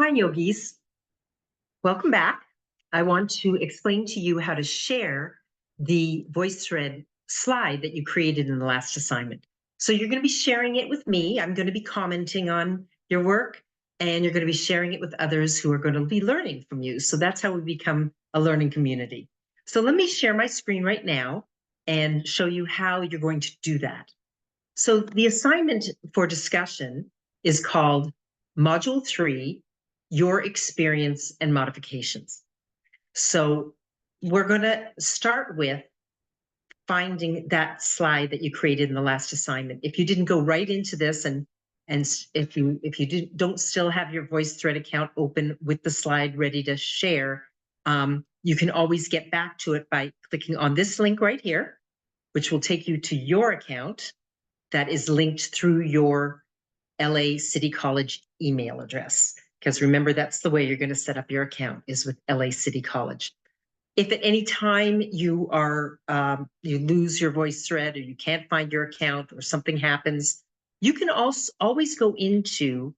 Hi, yogis. Welcome back. I want to explain to you how to share the Voicethread slide that you created in the last assignment. So you're going to be sharing it with me. I'm going to be commenting on your work, and you're going to be sharing it with others who are going to be learning from you. So that's how we become a learning community. So let me share my screen right now and show you how you're going to do that. So the assignment for discussion is called Module 3, Your Experience and Modifications. So we're going to start with finding that slide that you created in the last assignment. If you didn't go right into this, and if you don't still have your Voicethread account open with the slide ready to share, you can always get back to it by clicking on this link right here, which will take you to your account that is linked through your LA City College email address. Because remember, that's the way you're going to set up your account, is with LA City College. If at any time you are you lose your Voicethread, or you can't find your account, or something happens, you can also always go into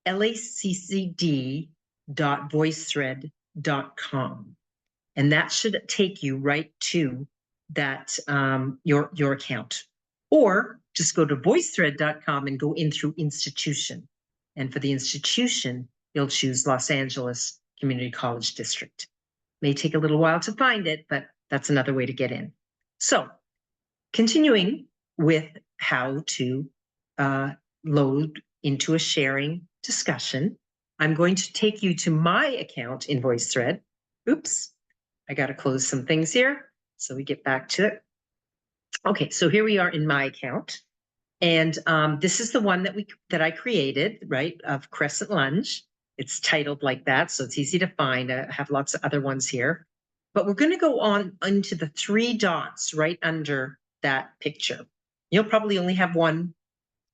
laccd.voicethread.com, and that should take you right to that your account. Or just go to voicethread.com and go in through institution. And for the institution, you'll choose Los Angeles Community College District. May take a little while to find it, but that's another way to get in. So continuing with how to load into a sharing discussion, I'm going to take you to my account in Voicethread. Oops, I got to close some things here so we get back to it. Okay, so here we are in my account, and this is the one that I created, right, of Crescent Lunge. It's titled like that, so it's easy to find. I have lots of other ones here, but we're going to go on into the 3 dots right under that picture. You'll probably only have one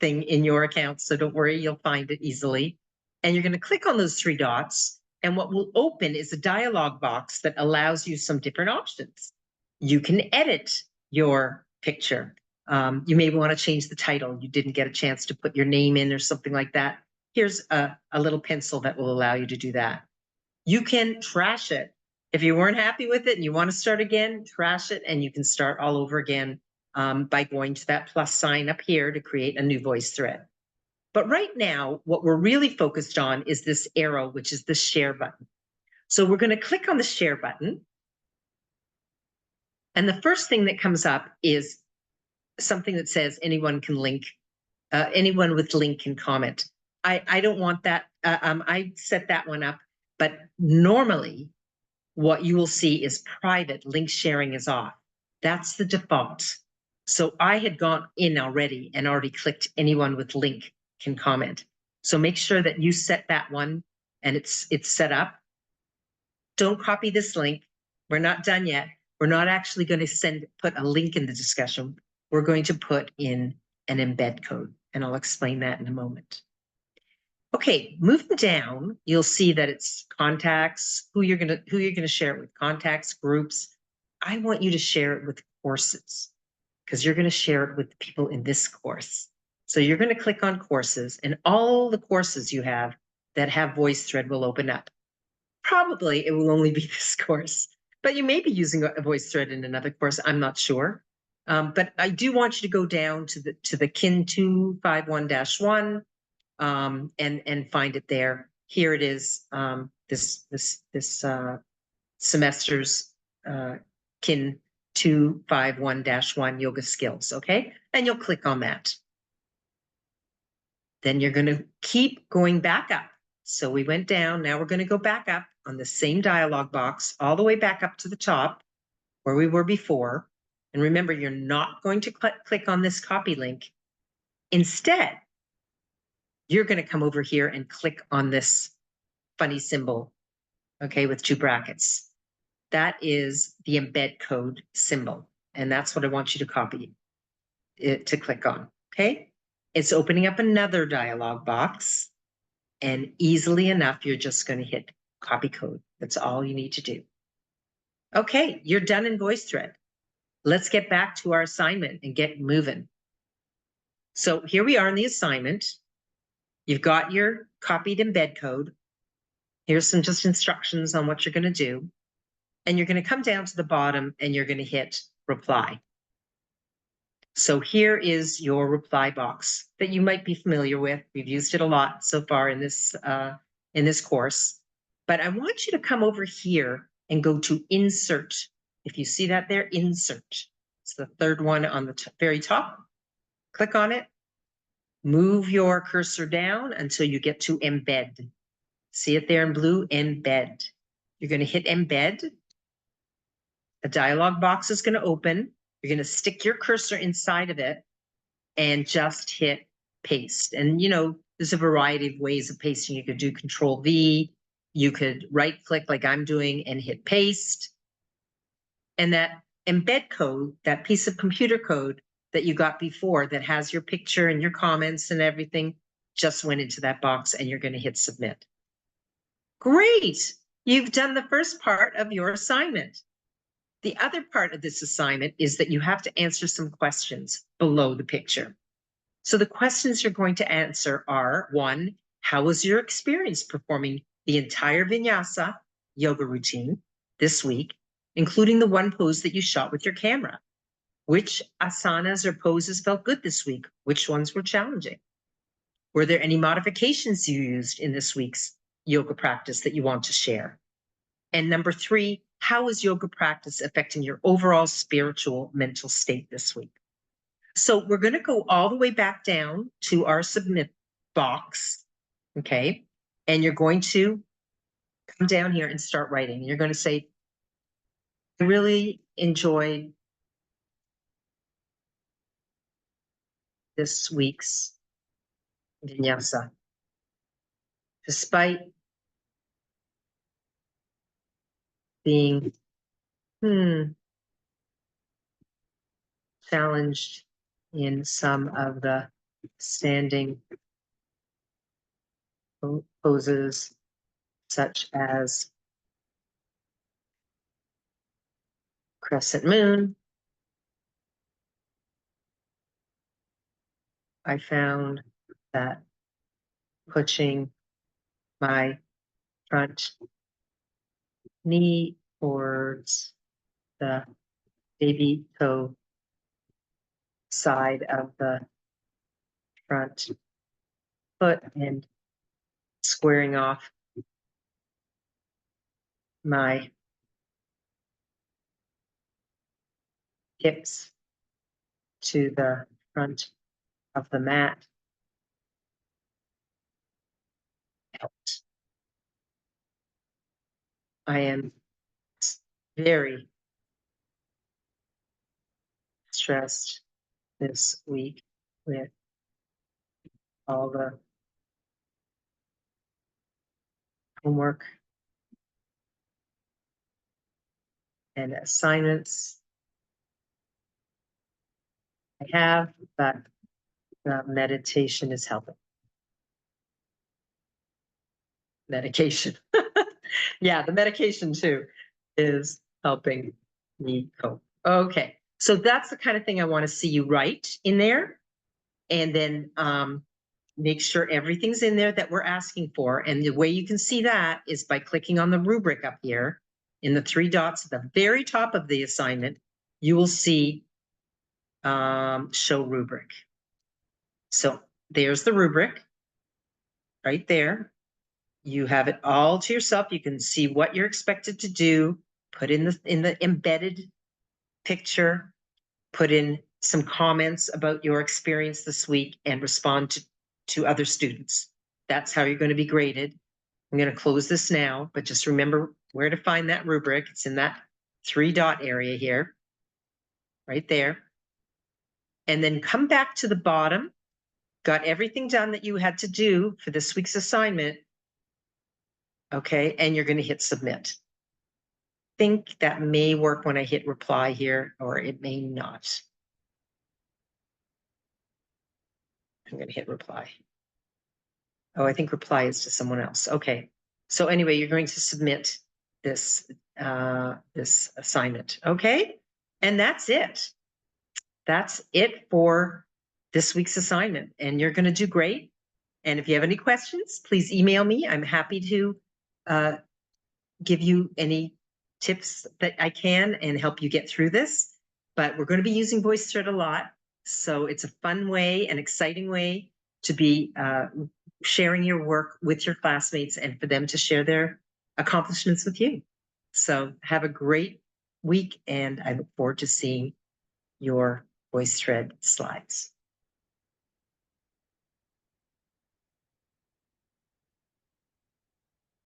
thing in your account, so don't worry, you'll find it easily. And you're going to click on those 3 dots, and what will open is a dialog box that allows you some different options. You can edit your picture. You may want to change the title. You didn't get a chance to put your name in or something like that. Here's a little pencil that will allow you to do that. You can trash it. If you weren't happy with it and you want to start again, trash it, and you can start all over again by going to that plus sign up here to create a new Voicethread. But right now, what we're really focused on is this arrow, which is the share button. So we're going to click on the share button. And the first thing that comes up is something that says anyone can link, anyone with link can comment. I don't want that. I set that one up, but normally what you will see is private link sharing is off. That's the default. So I had gone in already and already clicked anyone with link can comment. So make sure that you set that one and it's set up. Don't copy this link. We're not done yet. We're not actually going to put a link in the discussion. We're going to put in an embed code, and I'll explain that in a moment. Okay, moving down, you'll see that it's contacts, who you're gonna share it with, contacts, groups. I want you to share it with courses, because you're gonna share it with people in this course. So you're gonna click on courses, and all the courses you have that have Voicethread will open up. Probably it will only be this course, but you may be using a Voicethread in another course, I'm not sure. But I do want you to go down to the KIN 251-1 and find it there. Here it is, this semester's KIN 251-1 yoga skills, okay? And you'll click on that. Then you're going to keep going back up. So we went down, now we're going to go back up on the same dialog box, all the way back up to the top where we were before. And remember, you're not going to click on this copy link. Instead, you're going to come over here and click on this funny symbol, okay, with 2 brackets. That is the embed code symbol. And that's what I want you to copy it to click on, okay? It's opening up another dialog box. And easily enough, you're just going to hit copy code. That's all you need to do. Okay, you're done in Voicethread. Let's get back to our assignment and get moving. So here we are in the assignment. You've got your copied embed code. Here's some just instructions on what you're going to do. And you're going to come down to the bottom and you're going to hit reply. So here is your reply box that you might be familiar with. We've used it a lot so far in this course. But I want you to come over here and go to insert. If you see that there, insert. It's the third one on the very top. Click on it. Move your cursor down until you get to embed. See it there in blue, embed. You're going to hit embed. A dialog box is going to open. You're going to stick your cursor inside of it and just hit paste. And, you know, there's a variety of ways of pasting. You could do Control V. You could right click like I'm doing and hit paste. And that embed code, that piece of computer code that you got before that has your picture and your comments and everything, just went into that box and you're going to hit submit. Great. You've done the first part of your assignment. The other part of this assignment is that you have to answer some questions below the picture. So the questions you're going to answer are, 1, how was your experience performing the entire vinyasa yoga routine this week, including the one pose that you shot with your camera? Which asanas or poses felt good this week? Which ones were challenging? Were there any modifications you used in this week's yoga practice that you want to share? And number 3, how is yoga practice affecting your overall spiritual mental state this week? So we're going to go all the way back down to our submit box, okay? And you're going to come down here and start writing. You're going to say, I really enjoyed this week's vinyasa. Despite being challenged in some of the standing poses, such as crescent moon, I found that pushing my front knee towards the baby toe side of the front foot and squaring off my hips to the front of the mat helped. I am very stressed this week with all the homework and assignments I have, but the meditation is helping. Medication. Yeah, the medication too is helping me cope. Okay, so that's the kind of thing I want to see you write in there, and then make sure everything's in there that we're asking for. And the way you can see that is by clicking on the rubric up here in the 3 dots at the very top of the assignment. You will see show rubric. So there's the rubric right there. You have it all to yourself. You can see what you're expected to do, put in the embedded picture, put in some comments about your experience this week, and respond to other students. That's how you're going to be graded. I'm going to close this now, but just remember where to find that rubric. It's in that 3 dot area here, right there. And then come back to the bottom. Got everything done that you had to do for this week's assignment. Okay, and you're going to hit submit. Think that may work when I hit reply here, or it may not. I'm going to hit reply. Oh, I think reply is to someone else. Okay, so anyway, you're going to submit this this assignment. Okay, and that's it. That's it for this week's assignment, and you're going to do great. And if you have any questions, please email me. I'm happy to give you any tips that I can and help you get through this. But we're going to be using Voicethread a lot. So it's a fun way, an exciting way to be sharing your work with your classmates and for them to share their accomplishments with you. So have a great week, and I look forward to seeing your Voicethread slides.